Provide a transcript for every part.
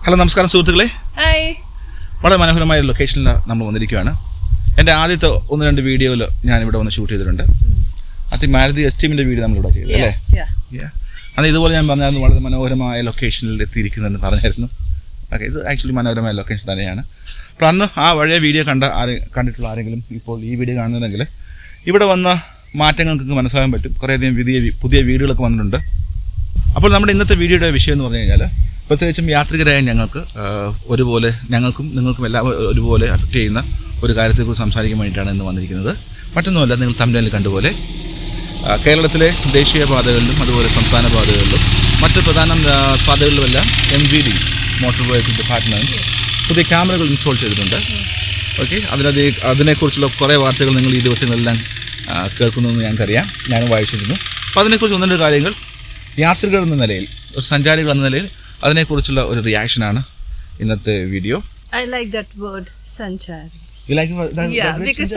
Hello നമസ്കാരം സുഹൃത്തുക്കളെ. Hi. വളരെ മനോഹരമായ ലൊക്കേഷനിൽ നമ്മൾ വന്നിരിക്കുകയാണ്. എൻ്റെ ആദ്യത്തെ 1-2 വീഡിയോയിൽ ഞാനിവിടെ വന്ന് ഷൂട്ട് ചെയ്തിട്ടുണ്ട്. അത് മാരുതി എസ്റ്റീമിൻ്റെ വീഡിയോ നമ്മളിവിടെ ചെയ്തു അല്ലേ? അന്ന് ഇതുപോലെ ഞാൻ പറഞ്ഞായിരുന്നു വളരെ മനോഹരമായ ലൊക്കേഷനിൽ എത്തിയിരിക്കുന്നതെന്ന് പറഞ്ഞായിരുന്നു. ഓക്കെ, ഇത് ആക്ച്വലി മനോഹരമായ ലൊക്കേഷൻ തന്നെയാണ്. അപ്പോൾ അന്ന് ആ പഴയ വീഡിയോ കണ്ടിട്ടുള്ള ആരെങ്കിലും ഇപ്പോൾ ഈ വീഡിയോ കാണുന്നുണ്ടെങ്കിൽ ഇവിടെ വന്ന മാറ്റങ്ങൾ നിങ്ങൾക്ക് മനസ്സിലാക്കാൻ പറ്റും. കുറേയധികം പുതിയ വീടുകളൊക്കെ വന്നിട്ടുണ്ട്. അപ്പോൾ നമ്മുടെ ഇന്നത്തെ വീഡിയോയുടെ വിഷയം എന്ന് പറഞ്ഞു കഴിഞ്ഞാൽ പ്രത്യേകിച്ചും യാത്രികരായ ഞങ്ങൾക്കും നിങ്ങൾക്കും എല്ലാം ഒരുപോലെ അഫക്റ്റ് ചെയ്യുന്ന ഒരു കാര്യത്തെക്കുറിച്ച് സംസാരിക്കാൻ വേണ്ടിയിട്ടാണ് ഇന്ന് വന്നിരിക്കുന്നത്. മറ്റൊന്നുമല്ല, നിങ്ങൾ തമിഴ്നാട്ടിൽ കണ്ടുപോലെ കേരളത്തിലെ ദേശീയ പാതകളിലും അതുപോലെ സംസ്ഥാന പാതകളിലും മറ്റ് പ്രധാന പാതകളിലുമെല്ലാം MVD മോട്ടോർ വെഹിക്കിൾ ഡിപ്പാർട്ട്മെൻറ്റ് പുതിയ ക്യാമറകൾ ഇൻസ്റ്റാൾ ചെയ്തിട്ടുണ്ട്. ഓക്കെ, അതിനെക്കുറിച്ചുള്ള കുറേ വാർത്തകൾ നിങ്ങൾ ഈ ദിവസങ്ങളെല്ലാം കേൾക്കുന്നതെന്ന് ഞങ്ങൾക്കറിയാം, ഞാനും വായിച്ചിരുന്നു. അപ്പോൾ അതിനെക്കുറിച്ച് 1-2 കാര്യങ്ങൾ യാത്രികർ എന്ന നിലയിൽ, ഒരു സഞ്ചാരികൾ എന്ന നിലയിൽ അതിനെക്കുറിച്ചുള്ള ഒരു റിയാക്ഷനാണ് ഇന്നത്തെ video. I like that word, sanchari. You like that? Yeah, because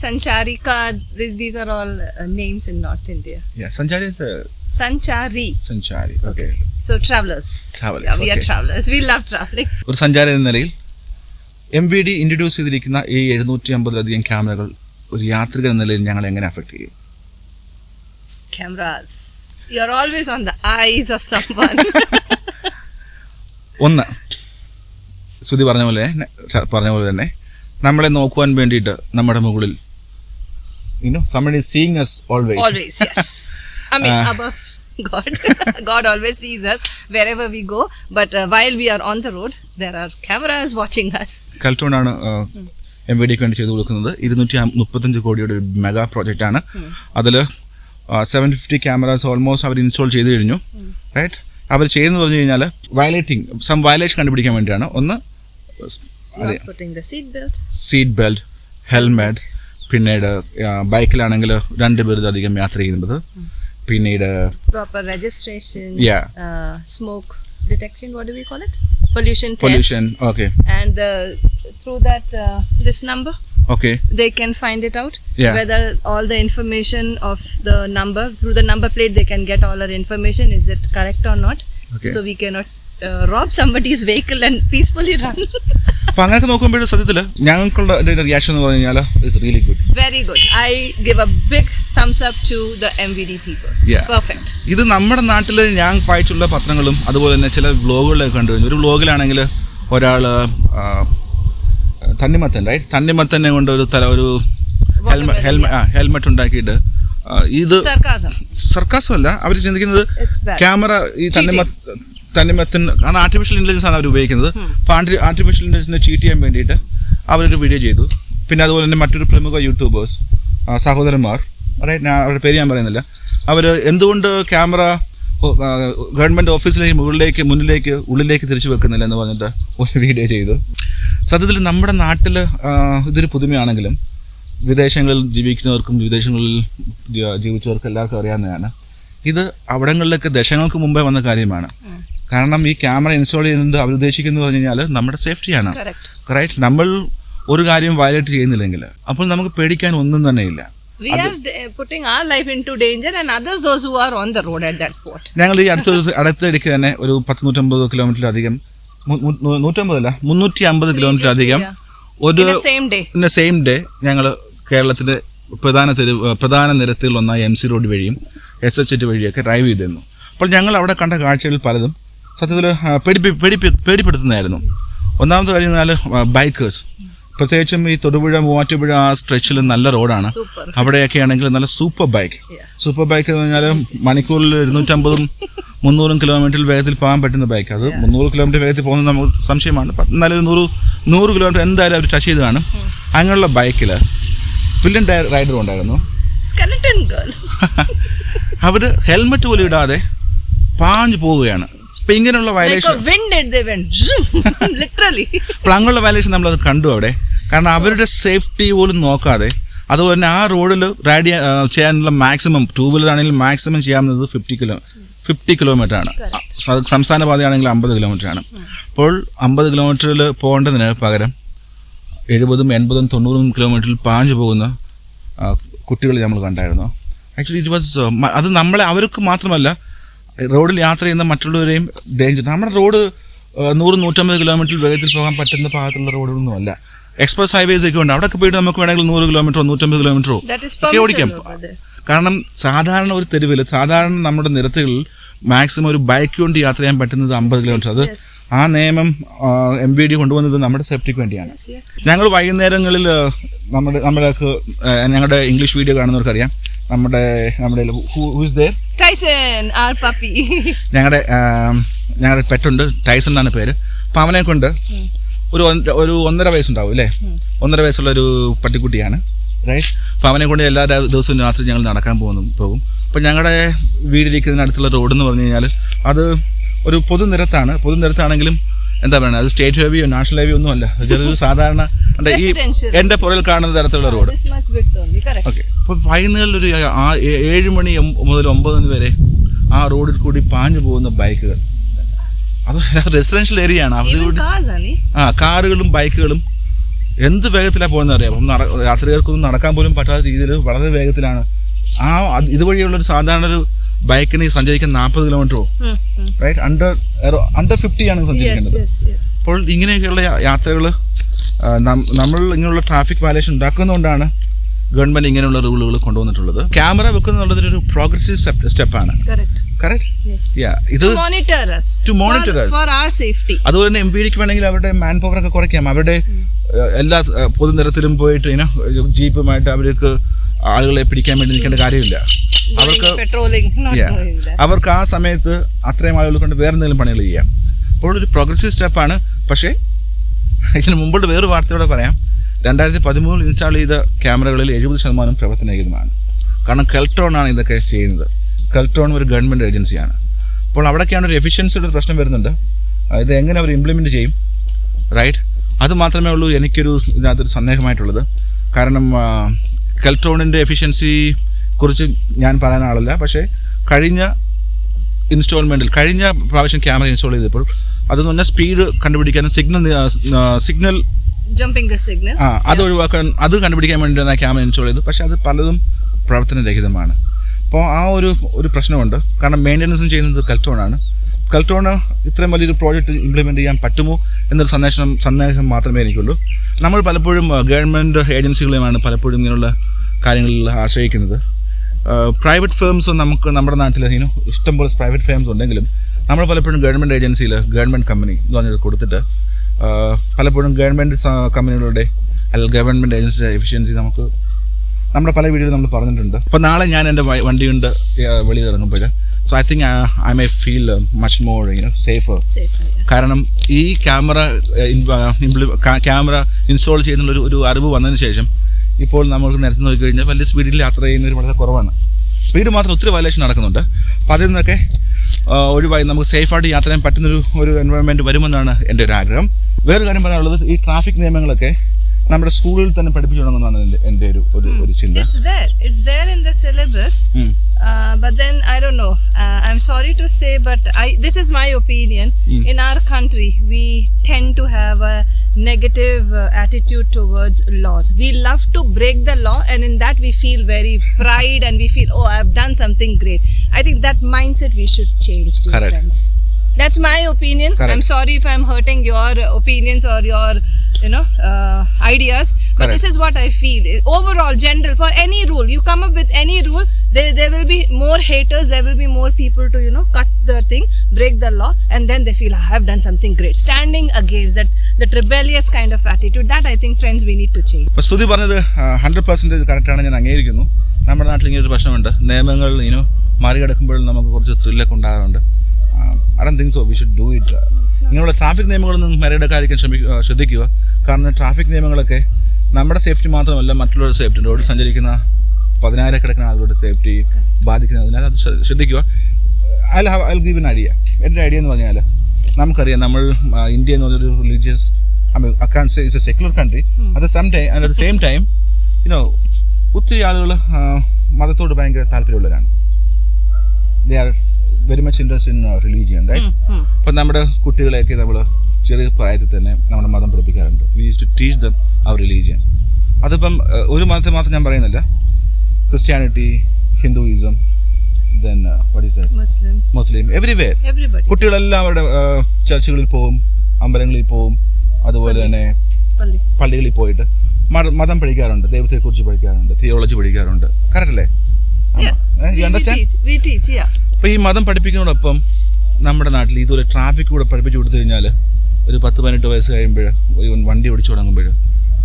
sancharika, these are all names in North India. Yeah, sanchari is Sanchari. Okay. So travelers. Yeah, we are travelers. We love traveling. ഒരു സഞ്ചാരി എന്ന നിലയിൽ MVD introduce ചെയ്തിരിക്കുന്ന ഈ 750-ലധികം ക്യാമറകൾ ഒരു യാത്രികൻ എന്ന നിലയിൽ ഞങ്ങൾ എങ്ങനെ അഫക്റ്റ് ചെയ്യും? Cameras. You're always on the eyes of someone. ഒന്ന്, ശ്രുതി പറഞ്ഞ പോലെ തന്നെ നമ്മളെ നോക്കുവാൻ വേണ്ടിയിട്ട് നമ്മുടെ മുകളിൽ somebody is seeing us always. Always, yes. I mean, above God. God always sees us wherever we go. But while we are on the road, there are cameras watching us. കൽട്ടോണാണ് MVDക്ക് വേണ്ടി ചെയ്തു കൊടുക്കുന്നത്. 235 കോടിയുടെ ഒരു മെഗാ പ്രോജക്റ്റാണ്. അതിൽ 750 cameras almost അവർ install ചെയ്ത് കഴിഞ്ഞു. Right, അവർ ചെയ്യുന്നത് പറഞ്ഞു കഴിഞ്ഞാൽ വയലേഷൻ കണ്ടുപിടിക്കാൻ വേണ്ടിയാണ്. ഒന്ന്, സീറ്റ് ബെൽറ്റ്, ഹെൽമെറ്റ്, പിന്നീട് ബൈക്കിലാണെങ്കിൽ 2 പേരിലധികം യാത്ര ചെയ്യുന്നത്, പിന്നീട് proper registration, smoke detection, what do we call it, pollution okay, and through that this number, okay, they can find it out, whether all the information of the number, through the number plate they can get all our information, is it correct or not, okay. So we cannot rob somebody's vehicle and peacefully run. അപ്പോൾ അങ്ങനെയൊക്കെ നോക്കുമ്പോൾ സത്യത്തിൽ ഞങ്ങൾക്കുള്ള reaction എന്ന് പറഞ്ഞു കഴിഞ്ഞാൽ it's really good, very good. I give a big thumbs up to the MVD people. Perfect. ഇത് നമ്മുടെ നാട്ടിൽ ഞാൻ വായിച്ചുള്ള പത്രങ്ങളും അതുപോലെ തന്നെ ചില വ്ലോഗുകളിലൊക്കെ കണ്ടുവരുന്നു. ഒരു വ്ലോഗിലാണെങ്കിൽ ഒരാൾ തണ്ണിമത്തനെ കൊണ്ട് ഒരു ഹെൽമെറ്റ് ഉണ്ടാക്കിയിട്ട്, ഇത് സർക്കാസം അല്ല, അവർ ചിന്തിക്കുന്നത് ക്യാമറ ഈ തണ്ണിമത്തൻ കാരണം ആർട്ടിഫിഷ്യൽ ഇൻ്റലിജൻസ് ആണ് അവർ ഉപയോഗിക്കുന്നത്. അപ്പോൾ ആർട്ടിഫിഷ്യൽ ഇൻ്റലിജൻസിനെ ചീറ്റ് ചെയ്യാൻ വേണ്ടിയിട്ട് അവരൊരു വീഡിയോ ചെയ്തു. പിന്നെ അതുപോലെ തന്നെ മറ്റൊരു പ്രമുഖ യൂട്യൂബേഴ്സ് സഹോദരന്മാർ, ഞാൻ അവരുടെ പേര് ഞാൻ പറയുന്നില്ല, അവർ എന്തുകൊണ്ട് ക്യാമറ ഗവൺമെൻറ് ഓഫീസിലേക്ക് ഉള്ളിലേക്ക് തിരിച്ചു വെക്കുന്നില്ല എന്ന് പറഞ്ഞിട്ട് ഒരു വീഡിയോ ചെയ്തു. സത്യത്തിൽ നമ്മുടെ നാട്ടിൽ ഇതൊരു പുതുമയാണെങ്കിലും വിദേശങ്ങളിൽ ജീവിക്കുന്നവർക്കും വിദേശങ്ങളിൽ ജീവിച്ചവർക്കും എല്ലാവർക്കും അറിയാവുന്നതാണ്. ഇത് അവിടങ്ങളിലൊക്കെ ദശകങ്ങൾക്ക് മുമ്പേ വന്ന കാര്യമാണ്. കാരണം ഈ ക്യാമറ ഇൻസ്റ്റാൾ ചെയ്യുന്നത് അവരുദ്ദേശിക്കുന്നത് പറഞ്ഞു കഴിഞ്ഞാൽ നമ്മുടെ സേഫ്റ്റിയാണ്. റൈറ്റ്, നമ്മൾ ഒരു കാര്യം വയലേറ്റ് ചെയ്യുന്നില്ലെങ്കിൽ അപ്പോൾ നമുക്ക് പേടിക്കാൻ ഒന്നും തന്നെ ഇല്ല. We are putting our life into danger and others, those who are on the road at that port. ഞങ്ങൾ ഈ അടുത്തിടയ്ക്ക് തന്നെ ഒരു 150 കിലോമീറ്ററിലധികം, 350 കിലോമീറ്ററിലധികം ഒരു സെയിം ഡേ ഞങ്ങൾ കേരളത്തിൻ്റെ പ്രധാന നിരത്തുകളിലൊന്നായ MC റോഡ് വഴിയും SH വഴിയൊക്കെ ഡ്രൈവ് ചെയ്തിരുന്നു. അപ്പോൾ ഞങ്ങൾ അവിടെ കണ്ട കാഴ്ചകളിൽ പലതും സത്യത്തിൽ പേടിപ്പെടുത്തുന്നതായിരുന്നു. ഒന്നാമത്തെ കാര്യം എന്നാൽ ബൈക്കേഴ്സ്, പ്രത്യേകിച്ചും ഈ തൊടുപുഴ മൂവാറ്റുപുഴ ആ സ്ട്രെച്ചിൽ നല്ല റോഡാണ്. അവിടെയൊക്കെ ആണെങ്കിൽ നല്ല സൂപ്പർ ബൈക്ക് എന്ന് പറഞ്ഞാൽ മണിക്കൂറിൽ 250-300 കിലോമീറ്ററിൽ വേഗത്തിൽ പോകാൻ പറ്റുന്ന ബൈക്ക്. അത് 300 കിലോമീറ്റർ വേഗത്തിൽ പോകുന്നത് നമുക്ക് സംശയമാണ്. എന്നാലും 100 കിലോമീറ്റർ എന്തായാലും അവർ ടച്ച് ചെയ്ത് കാണും. അങ്ങനെയുള്ള ബൈക്കിൽ വില്ലൻ റൈഡർ ഉണ്ടായിരുന്നു. അവർ ഹെൽമെറ്റ് പോലും ഇടാതെ പാഞ്ഞു പോവുകയാണ്. അപ്പം ഇങ്ങനെയുള്ള വയലേഷൻ, അപ്പോൾ അങ്ങനെയുള്ള വയലേഷൻ നമ്മളത് കണ്ടു അവിടെ. കാരണം അവരുടെ സേഫ്റ്റി പോലും നോക്കാതെ, അതുപോലെ തന്നെ ആ റോഡിൽ റൈഡ് ചെയ്യാനുള്ള മാക്സിമം, 2 വീലർ ആണെങ്കിൽ മാക്സിമം ചെയ്യാവുന്നത് 50 കിലോമീറ്റർ ആണ്. സംസ്ഥാന പാതയാണെങ്കിൽ 50 കിലോമീറ്റർ ആണ്. അപ്പോൾ 50 കിലോമീറ്ററിൽ പോകേണ്ടതിന് പകരം 70, 80, 90 കിലോമീറ്ററിൽ പാഞ്ഞു പോകുന്ന കുട്ടികൾ നമ്മൾ കണ്ടായിരുന്നു. ആക്ച്വലി ഇറ്റ് വാസ് അത് അവർക്ക് മാത്രമല്ല റോഡിൽ യാത്ര ചെയ്യുന്ന മറ്റുള്ളവരെയും ഡേഞ്ചർ. നമ്മുടെ റോഡ് 100-150 കിലോമീറ്റർ വേഗത്തിൽ പോകാൻ പറ്റുന്ന ഭാഗത്തുള്ള റോഡുകളൊന്നും അല്ല. എക്സ്പ്രസ് ഹൈവേസ് ഒക്കെ ഉണ്ട്. അവിടെയൊക്കെ പോയിട്ട് നമുക്ക് വേണമെങ്കിൽ 100 കിലോമീറ്ററോ 150 കിലോമീറ്ററോ ഒക്കെ ഓടിക്കാം. കാരണം സാധാരണ ഒരു തെരുവിൽ സാധാരണ നമ്മുടെ നിരത്തുകളിൽ മാക്സിമം ഒരു ബൈക്ക് കൊണ്ട് യാത്ര ചെയ്യാൻ പറ്റുന്നത് 50 കിലോമീറ്റർ. അത് ആ നിയമം MVD കൊണ്ടുവന്നത് നമ്മുടെ സേഫ്റ്റിക്ക് വേണ്ടിയാണ്. ഞങ്ങൾ വൈകുന്നേരങ്ങളിൽ ഞങ്ങളുടെ ഇംഗ്ലീഷ് വീഡിയോ കാണുന്നവർക്കറിയാം, നമ്മുടെ ഞങ്ങളുടെ പെറ്റുണ്ട്, ടൈസൺ എന്നാണ് പേര്. അപ്പം അവനെ കൊണ്ട് ഒരു 1.5 വയസ്സുണ്ടാവും അല്ലേ, 1.5 വയസ്സുള്ള ഒരു പട്ടിക്കുട്ടിയാണ്, റൈറ്റ്. അപ്പോൾ അവനെ കൊണ്ട് എല്ലാ ദിവസവും രാത്രി ഞങ്ങൾ നടക്കാൻ പോകും. അപ്പോൾ ഞങ്ങളുടെ വീടിരിക്കുന്നതിനടുത്തുള്ള റോഡ് എന്ന് പറഞ്ഞു കഴിഞ്ഞാൽ അത് ഒരു പൊതുനിരത്താണെങ്കിലും എന്താ പറയുക, അത് സ്റ്റേറ്റ് ഹൈവേയോ നാഷണൽ ഹൈവേ ഒന്നും അല്ല, ചെറിയൊരു സാധാരണ ഈ എൻ്റെ പുറകിൽ കാണുന്ന തരത്തിലുള്ള റോഡ്. ഓക്കെ. അപ്പോൾ വൈകുന്നേരം ഒരു 7 മണി മുതൽ 9 മണി വരെ ആ റോഡിൽ കൂടി പാഞ്ഞു പോകുന്ന ബൈക്കുകൾ, അത് റെസിഡൻഷ്യൽ ഏരിയ ആണ്. കാറുകളും ബൈക്കുകളും എന്ത് വേഗത്തിലാണ് പോകുന്നത് അറിയാം. അപ്പം യാത്രികർക്കൊന്നും നടക്കാൻ പോലും പറ്റാത്ത രീതിയിൽ വളരെ വേഗത്തിലാണ്. ഇതുവഴിയുള്ളൊരു സാധാരണ ഒരു ബൈക്കിന് സഞ്ചരിക്കാൻ 40 കിലോമീറ്ററോ, റൈറ്റ്, അണ്ടർ 50 ആണ് സഞ്ചരിക്കേണ്ടത്. അപ്പോൾ ഇങ്ങനെയൊക്കെയുള്ള യാത്രകൾ നമ്മൾ ഇങ്ങനെയുള്ള ട്രാഫിക് വയലേഷൻ ഉണ്ടാക്കുന്നതുകൊണ്ടാണ് ഗവൺമെന്റ് ഇങ്ങനെയുള്ള റൂളുകൾ കൊണ്ടുവന്നിട്ടുള്ളത്. ക്യാമറ വെക്കുന്നുള്ളത് ഒരു പ്രോഗ്രസീവ് സ്റ്റെപ്പാണ്. അതുപോലെ തന്നെ MVDക്ക് വേണമെങ്കിൽ അവരുടെ മാൻ പവർ ഒക്കെ കുറയ്ക്കാം. അവരുടെ എല്ലാ പൊതുനിരത്തിലും പോയിട്ട് ജീപ്പുമായിട്ട് അവർക്ക് ആളുകളെ പിടിക്കാൻ വേണ്ടി നിൽക്കേണ്ട കാര്യമില്ല. അവർക്ക് ആ സമയത്ത് അത്രയും ആളുകൾ കൊണ്ട് വേറെ എന്തെങ്കിലും പണികൾ ചെയ്യാം. അപ്പോൾ ഒരു പ്രോഗ്രസീവ് സ്റ്റെപ്പാണ്. പക്ഷേ ഇതിന് മുമ്പോട്ട് വേറൊരു വാർത്തയോടെ പറയാം. 2013 ഇൻസ്റ്റാൾ ചെയ്ത ക്യാമറകളിൽ 70% പ്രവർത്തനരഹിതമാണ്. കാരണം കെൽട്രോൺ ആണ് ഇതൊക്കെ ചെയ്യുന്നത്. കെൽട്രോൺ ഒരു ഗവൺമെൻറ് ഏജൻസിയാണ്. അപ്പോൾ അവിടേക്കാണ് ഒരു എഫിഷ്യൻസിയുടെ പ്രശ്നം വരുന്നുണ്ട്. ഇത് എങ്ങനെ അവർ ഇംപ്ലിമെൻറ്റ് ചെയ്യും, റൈറ്റ്? അത് മാത്രമേ ഉള്ളൂ ഇതിനകത്തൊരു സന്ദേഹമായിട്ടുള്ളത്. കാരണം കെൽട്രോണിൻ്റെ എഫിഷ്യൻസി കുറിച്ച് ഞാൻ പറയാൻ ആളല്ല. പക്ഷേ കഴിഞ്ഞ പ്രാവശ്യം ക്യാമറ ഇൻസ്റ്റാൾ ചെയ്തപ്പോൾ അതെന്ന് പറഞ്ഞാൽ സ്പീഡ് കണ്ടുപിടിക്കാനും സിഗ്നൽ അത് ഒഴിവാക്കാൻ അത് കണ്ടുപിടിക്കാൻ വേണ്ടിയാണ് ക്യാമറ ഇൻസ്റ്റാൾ ചെയ്തത്. പക്ഷേ അത് പലതും പ്രവർത്തനരഹിതമാണ്. അപ്പോൾ ആ ഒരു പ്രശ്നമുണ്ട്. കാരണം മെയിൻ്റനൻസും ചെയ്യുന്നത് കെൽട്രോണാണ്. കെൽട്രോണ് ഇത്രയും വലിയൊരു പ്രോജക്റ്റ് ഇംപ്ലിമെൻറ്റ് ചെയ്യാൻ പറ്റുമോ എന്നൊരു സന്ദേശം മാത്രമേ എനിക്കുള്ളൂ. നമ്മൾ പലപ്പോഴും ഗവൺമെൻറ് ഏജൻസികളെയുമാണ് പലപ്പോഴും ഇങ്ങനെയുള്ള കാര്യങ്ങളിൽ ആശ്രയിക്കുന്നത്. പ്രൈവറ്റ് ഫേംസ് നമ്മുടെ നാട്ടിൽ ഇഷ്ടംപോലെ പ്രൈവറ്റ് ഫേംസ് ഉണ്ടെങ്കിലും നമ്മൾ പലപ്പോഴും ഗവൺമെൻറ് ഏജൻസിയിൽ ഗവൺമെൻറ് കമ്പനി എന്ന് പറഞ്ഞത് കൊടുത്തിട്ട് പലപ്പോഴും ഗവൺമെൻറ് കമ്പനികളുടെ അല്ലെങ്കിൽ ഗവൺമെൻറ് ഏജൻസിയുടെ എഫിഷ്യൻസി നമ്മുടെ പല വീഡിയോയിൽ നമ്മൾ പറഞ്ഞിട്ടുണ്ട്. അപ്പോൾ നാളെ ഞാൻ എൻ്റെ വണ്ടി കൊണ്ട് വെളിയിൽ ഇറങ്ങുമ്പോൾ so I think I may feel much more safer. കാരണം ഈ ക്യാമറ ഇൻസ്റ്റാൾ ചെയ്യുന്നുള്ള ഒരു അറിവ് വന്നതിന് ശേഷം ഇപ്പോൾ നമുക്ക് നിരത്തി നോക്കിക്കഴിഞ്ഞാൽ വലിയ സ്പീഡിൽ യാത്ര ചെയ്യുന്നവർ വളരെ കുറവാണ്. സ്പീഡ് മാത്രം ഒത്തിരി വയലേഷൻ നടക്കുന്നുണ്ട്. അപ്പോൾ അതിൽ നിന്നൊക്കെ ഒഴിവായി നമുക്ക് സേഫായിട്ട് യാത്ര ചെയ്യാൻ പറ്റുന്നൊരു എൻവയോൺമെൻറ്റ് വരുമെന്നാണ് എൻ്റെ ഒരു ആഗ്രഹം. വേറൊരു കാര്യം പറയാനുള്ളത്, ഈ ട്രാഫിക് നിയമങ്ങളൊക്കെ നമ്മുടെ സ്കൂളിൽ തന്നെ പഠിപ്പിച്ചു തുടങ്ങുന്നതാണ് എൻ്റെ ഒരു ചിന്ത. It's there in the syllabus. But then I don't know. I'm sorry to say, but this is my opinion. In our country, we tend to have a negative attitude towards laws. We love to break the law, and in that we feel very pride and we feel, oh, I've done something great. I think that mindset we should change, dear friends. That's my opinion. Correct. I'm sorry if I'm hurting your opinions or your ideas, but this is what I feel. Overall, general, for any rule, you come up with any rule, there will be more haters, there will be more people to cut the thing, break the law, and then they feel I have done something great. Standing against that rebellious kind of attitude, that I think, friends, we need to change. സ്തുതി പറഞ്ഞത് 100% കറക്റ്റാണ്, ഞാൻ അംഗീകരിക്കുന്നു. നമ്മുടെ നാട്ടിൽ ഇങ്ങനെ ഒരു പ്രശ്നമുണ്ട്. നിയമങ്ങൾ മറികടക്കുമ്പോൾ നമുക്ക് കുറച്ച് ത്രില്ലൊക്കെ ഉണ്ടാകാറുണ്ട്. I don't think so. We should do it. ഇങ്ങനെയുള്ള ട്രാഫിക് നിയമങ്ങളൊന്നും മറികടക്കാതിരിക്കാൻ ശ്രദ്ധിക്കുക. കാരണം ട്രാഫിക് നിയമങ്ങളൊക്കെ നമ്മുടെ സേഫ്റ്റി മാത്രമല്ല, മറ്റുള്ളവരുടെ സേഫ്റ്റി, റോഡിൽ സഞ്ചരിക്കുന്ന 10,000 ആളുകളുടെ സേഫ്റ്റി ബാധിക്കുന്നതിനാൽ അത് ശ്രദ്ധിക്കുക. I'll give an idea. എൻ്റെ ഐഡിയ എന്ന് പറഞ്ഞാൽ നമുക്കറിയാം, നമ്മൾ ഇന്ത്യ എന്ന് പറഞ്ഞൊരു religious, I can't say it's a secular country. At the same time, ഒത്തിരി ആളുകൾ മതത്തോട് ഭയങ്കര താല്പര്യമുള്ളവരാണ്. They are very much interested in religion, right? അപ്പം നമ്മുടെ കുട്ടികളെയൊക്കെ നമ്മൾ ചെറിയ പ്രായത്തിൽ തന്നെ നമ്മുടെ മതം പഠിപ്പിക്കാറുണ്ട്. We used to teach them our religion. അതിപ്പം ഒരു മതത്തെ മാത്രം ഞാൻ പറയുന്നില്ല. Christianity, Hinduism, then what is that? Muslim, everywhere. Everybody. കുട്ടികളെല്ലാം അവരുടെ ചർച്ചുകളിൽ പോവും, അമ്പലങ്ങളിൽ പോവും, അതുപോലെ തന്നെ പള്ളികളിൽ പോയിട്ട് മതം പഠിക്കാറുണ്ട്, ദൈവത്തെക്കുറിച്ച് പഠിക്കാറുണ്ട്, തിയോളജി പഠിക്കാറുണ്ട്. കറക്റ്റ് അല്ലേ? We teach, yeah. അപ്പോൾ ഈ മതം പഠിപ്പിക്കുന്നതോടൊപ്പം നമ്മുടെ നാട്ടിൽ ഇതുപോലെ ട്രാഫിക് കൂടെ പഠിപ്പിച്ചു കൊടുത്തു കഴിഞ്ഞാൽ ഒരു 10-18 വയസ്സ് കഴിയുമ്പോൾ വണ്ടി ഓടിച്ചു തുടങ്ങുമ്പോൾ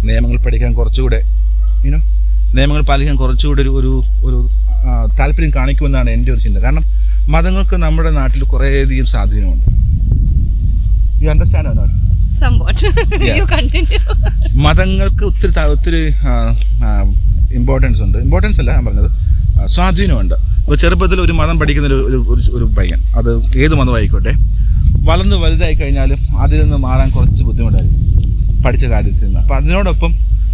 നിയമങ്ങൾ പഠിക്കാൻ കുറച്ചുകൂടെ നിയമങ്ങൾ പാലിക്കാൻ കുറച്ചുകൂടി ഒരു താല്പര്യം കാണിക്കുമെന്നാണ് എൻ്റെ ഒരു ചിന്ത. കാരണം മതങ്ങൾക്ക് നമ്മുടെ നാട്ടിൽ കുറേയധികം സ്വാധീനമുണ്ട്. You understand or not? Somewhat. You continue. മതങ്ങൾക്ക് ഒത്തിരി ഇമ്പോർട്ടൻസ് ഉണ്ട്. ഇമ്പോർട്ടൻസ് അല്ല ഞാൻ പറഞ്ഞത്, സ്വാധീനമുണ്ട്. ഇപ്പോൾ ചെറുപ്പത്തിൽ ഒരു മതം പഠിക്കുന്ന ഒരു പയ്യൻ, അത് ഏത് മതമായിക്കോട്ടെ, വളർന്ന് വലുതായി കഴിഞ്ഞാലും അതിൽ നിന്ന് മാറാൻ കുറച്ച് ബുദ്ധിമുട്ടായിരിക്കും പഠിച്ച കാര്യത്തിൽ നിന്ന്. അപ്പോൾ അതിനോടൊപ്പം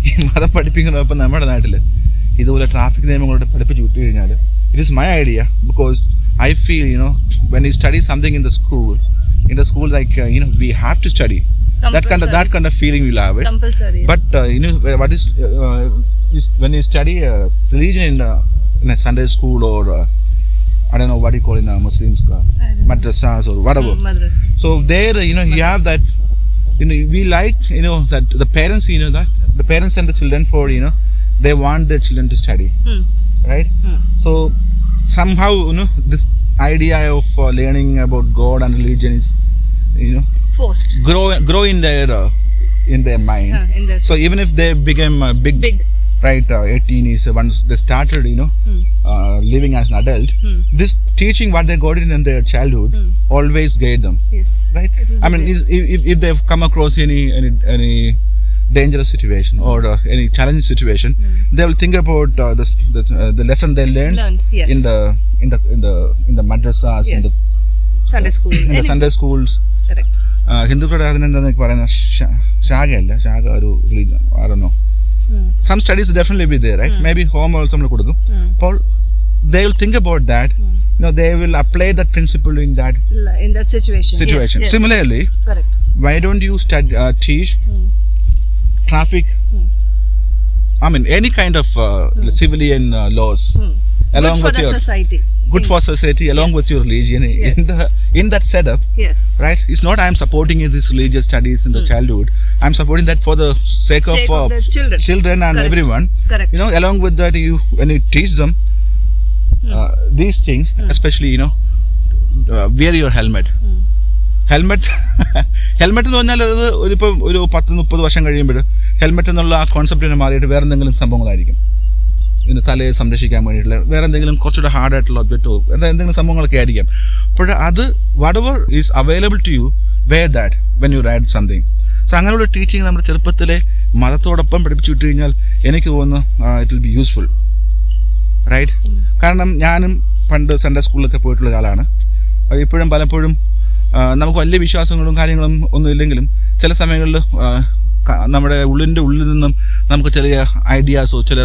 ഈ മതം പഠിപ്പിക്കുന്നതോടൊപ്പം നമ്മുടെ നാട്ടിൽ ഇതുപോലെ ട്രാഫിക് നിയമങ്ങളോട് പഠിപ്പിച്ച് വിട്ടു കഴിഞ്ഞാൽ it is my idea. Because I feel when you study something in the school like we have to study. That kind of feeling you'll have it. Compulsory. But what is when you study religion in a Sunday school or I don't know what you call in Muslims, madrasas or whatever. Madrasa. So there you have that we like that the parents that the parents send the children for they want their children to study, right? So somehow this idea of learning about God and religion is forced grow in their mind. So even if they became big right 18 is once they started living as an adult, this teaching what they got in their childhood always guide them. Yes, right? I mean if they've come across any dangerous situation or any challenging situation, they will think about the lesson they learned yes. in the madrasas, yes. in the Sunday school, in the Sunday schools. Correct. ഹിന്ദുക്കളുടെ അതിനെന്താ പറയുന്നത്, ശാഖ ഒരു religion, I don't know. Some studies definitely be there, right? Maybe home also നമ്മൾ കൊടുക്കും. അപ്പോൾ they will think about that. They will apply that principle in that situation. Yes. Similarly, correct. Why don't you teach traffic? I mean any kind of civilian laws along good with for the society. Good for society along with your religion. Yes. In that setup, yes, right? It's not I am supporting this religious studies in the childhood. I am supporting that for the sake of the children and correct. everyone. Correct. Along with that, when you teach them these things, especially wear your helmet. Helmet എന്ന് പറഞ്ഞാൽ അത് ഒരു 10-30 വർഷം കഴിയുമ്പോൾ helmet എന്നുള്ള ആ കോൺസെപ്റ്റിനെ മാറിയിട്ട് വേറെ എന്തെങ്കിലും സംഭവങ്ങളായിരിക്കും. തലയെ സംരക്ഷിക്കാൻ വേണ്ടിയിട്ടുള്ള വേറെ എന്തെങ്കിലും കുറച്ചുകൂടെ ഹാർഡായിട്ടുള്ള ഒബ്ജക്റ്റോ എന്തെങ്കിലും സംഭവങ്ങളൊക്കെ ആയിരിക്കാം. അപ്പോൾ അത് whatever is available to you, wear that when you ride something. So അങ്ങനെയുള്ള ടീച്ചിങ് നമ്മുടെ ചെറുപ്പത്തിലെ മതത്തോടൊപ്പം പഠിപ്പിച്ചു വിട്ട് കഴിഞ്ഞാൽ എനിക്ക് തോന്നുന്നു it will be useful, right? കാരണം ഞാനും പണ്ട് സൺഡേ സ്കൂളിലൊക്കെ പോയിട്ടുള്ള ഒരാളാണ്. ഇപ്പോഴും പലപ്പോഴും നമുക്ക് വലിയ വിശ്വാസങ്ങളും കാര്യങ്ങളും ഒന്നും ഇല്ലെങ്കിലും ചില സമയങ്ങളിൽ നമ്മുടെ ഉള്ളിൽ നിന്നും നമുക്ക് ചെറിയ ഐഡിയാസോ ചില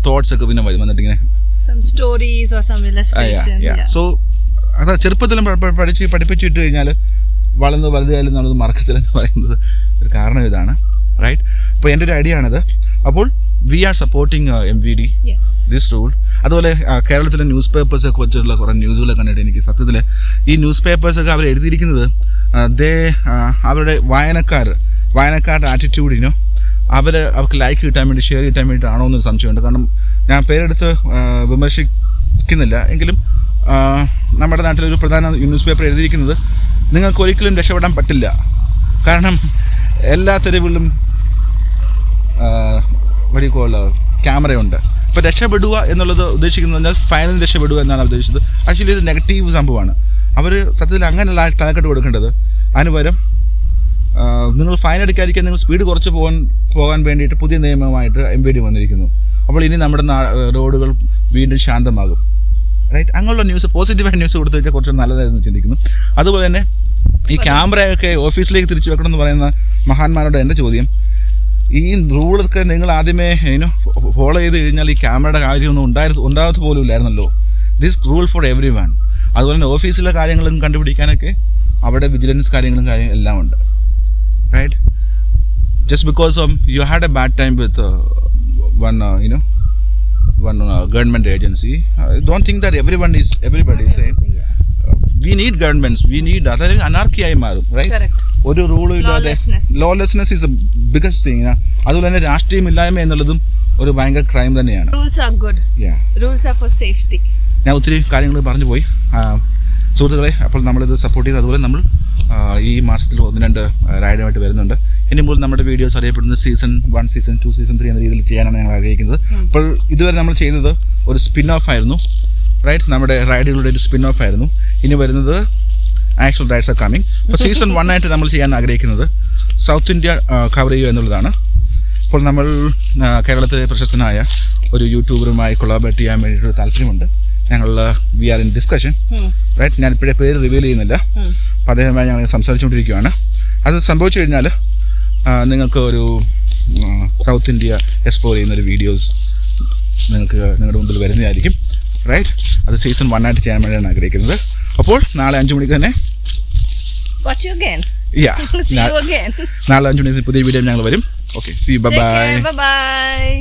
തോട്ട്സ് ഒക്കെ പിന്നെ വന്നിട്ടിങ്ങനെ some stories or some illustration. So അതാ ചെറുപ്പത്തിലും പഠിപ്പിച്ചിട്ട് കഴിഞ്ഞാൽ വളർന്ന് വലുതായാലും നമ്മളത് മറക്കത്തില്ലെന്ന് പറയുന്നത് ഒരു കാരണം ഇതാണ്, റൈറ്റ്? അപ്പോൾ എൻ്റെ ഒരു ഐഡിയ ആണിത്. അപ്പോൾ we are supporting MVD this rule. അതുപോലെ കേരളത്തിലെ ന്യൂസ് പേപ്പേഴ്സൊക്കെ വെച്ചിട്ടുള്ള കുറേ ന്യൂസുകളൊക്കെ കണ്ടിട്ട് എനിക്ക് സത്യത്തിൽ ഈ ന്യൂസ് പേപ്പേഴ്സൊക്കെ അവർ എഴുതിയിരിക്കുന്നത് അവരുടെ വായനക്കാരുടെ ആറ്റിറ്റ്യൂഡിനോ അവർക്ക് ലൈക്ക് കിട്ടാൻ വേണ്ടി ഷെയർ കിട്ടാൻ വേണ്ടിയിട്ടാണോ എന്നൊരു സംശയമുണ്ട്. കാരണം ഞാൻ പേരെടുത്ത് വിമർശിക്കുന്നില്ല എങ്കിലും നമ്മുടെ നാട്ടിലൊരു പ്രധാന ന്യൂസ് പേപ്പർ എഴുതിയിരിക്കുന്നത് നിങ്ങൾക്ക് ഒരിക്കലും രക്ഷപ്പെടാൻ പറ്റില്ല, കാരണം എല്ലാ തെരുവുകളിലും ക്യാമറയുണ്ട്. ഇപ്പോൾ രക്ഷപ്പെടുക എന്നുള്ളത് ഉദ്ദേശിക്കുന്നത് പറഞ്ഞാൽ ഫൈനൽ രക്ഷപ്പെടുക എന്നാണ് ഉദ്ദേശിച്ചത്. ആക്ച്വലി ഇത് നെഗറ്റീവ് സംഭവമാണ്. അവർ സത്യത്തിൽ അങ്ങനെയല്ല തലക്കെട്ട് കൊടുക്കേണ്ടത്. അതിന് പകരം നിങ്ങൾ ഫൈൻ അടിക്കാതിരിക്കാൻ നിങ്ങൾ സ്പീഡ് കുറച്ച് പോകാൻ വേണ്ടിയിട്ട് പുതിയ നിയമമായിട്ട് MVD വന്നിരിക്കുന്നു. അപ്പോൾ ഇനി നമ്മുടെ റോഡുകൾ വീണ്ടും ശാന്തമാകും, റൈറ്റ്? അങ്ങനെയുള്ള ന്യൂസ്, പോസിറ്റീവായ ന്യൂസ് കൊടുത്തു വെച്ചാൽ കുറച്ച് നല്ലതായിരുന്നു ചിന്തിക്കുന്നു. അതുപോലെ തന്നെ ഈ ക്യാമറയൊക്കെ ഓഫീസിലേക്ക് തിരിച്ചു വെക്കണം എന്ന് പറയുന്ന മഹാന്മാരോട് എൻ്റെ ചോദ്യം, ഈ റൂളൊക്കെ നിങ്ങൾ ആദ്യമേ ഫോളോ ചെയ്ത് കഴിഞ്ഞാൽ ഈ ക്യാമറയുടെ കാര്യമൊന്നും ഉണ്ടാകത്ത് പോലും ഇല്ലായിരുന്നല്ലോ. This rule for every one. അതുപോലെ തന്നെ ഓഫീസിലെ കാര്യങ്ങളും കണ്ടുപിടിക്കാനൊക്കെ അവിടെ വിജിലൻസ് കാര്യങ്ങളും എല്ലാം ഉണ്ട്, right? Just because you had a bad time with one government agency. Don't think that everybody is saying. We need governments. We need other anarchy ആയി മാറും, right? Correct. ഒരു റൂളും ഇല്ലാതെ lawlessness is the biggest thing. അതുപോലെ തന്നെ രാഷ്ട്രീയമില്ലായ്മ എന്നുള്ളതും ഒരു ഭയങ്കര crime തന്നെയാണ്. Rules are good. Yeah. Rules are for safety. ഞാൻ ഒത്തിരി കാര്യങ്ങൾ പറഞ്ഞു പോയി. സുഹൃത്തുക്കളെ, അപ്പോൾ നമ്മളിത് സപ്പോർട്ട് ചെയ്ത് അതുപോലെ നമ്മൾ ഈ മാസത്തിൽ 1-2 റൈഡുമായിട്ട് വരുന്നുണ്ട്. ഇനി മുതൽ നമ്മുടെ വീഡിയോസ് അറിയപ്പെടുന്നത് സീസൺ 1, സീസൺ 2, സീസൺ 3 എന്ന രീതിയിൽ ചെയ്യാനാണ് ഞങ്ങൾ ആഗ്രഹിക്കുന്നത്. അപ്പോൾ ഇതുവരെ നമ്മൾ ചെയ്തത് ഒരു സ്പിൻ ഓഫ് ആയിരുന്നു, റൈറ്റ്? നമ്മുടെ റൈഡുകളുടെ ഒരു സ്പിൻ ഓഫ് ആയിരുന്നു. ഇനി വരുന്നത് ആക്ച്വൽ റൈഡ്സ് ആർ കമ്മിങ്. അപ്പോൾ സീസൺ 1 ആയിട്ട് നമ്മൾ ചെയ്യാൻ ആഗ്രഹിക്കുന്നത് സൗത്ത് ഇന്ത്യ കവർ ചെയ്യുക എന്നുള്ളതാണ്. അപ്പോൾ നമ്മൾ കേരളത്തിലെ പ്രശസ്തനായ ഒരു യൂട്യൂബറുമായി കൊളാബറേറ്റ് ചെയ്യാൻ വേണ്ടിയിട്ടൊരു താല്പര്യമുണ്ട്. ഞങ്ങൾ we are in discussion, right? ഞാൻ ഇപ്പോഴേ പേര് റിവീൽ ചെയ്യുന്നില്ല. അപ്പോൾ അദ്ദേഹമായി ഞങ്ങൾ സംസാരിച്ചുകൊണ്ടിരിക്കുകയാണ്. അത് സംഭവിച്ചു കഴിഞ്ഞാൽ നിങ്ങൾക്ക് ഒരു സൗത്ത് ഇന്ത്യ എക്സ്പ്ലോർ ചെയ്യുന്നൊരു വീഡിയോസ് നിങ്ങൾക്ക് നിങ്ങളുടെ മുമ്പിൽ വരുന്നതായിരിക്കും, റൈറ്റ്? അത് സീസൺ 1 ആയിട്ട് ചെയ്യാൻ വേണ്ടിയാണ് ആഗ്രഹിക്കുന്നത്. അപ്പോൾ നാളെ 5 മണിക്ക് തന്നെ നാളെ 5 മണിക്ക് പുതിയ വീഡിയോ ഞങ്ങൾ വരും. Okay, see you, bye by.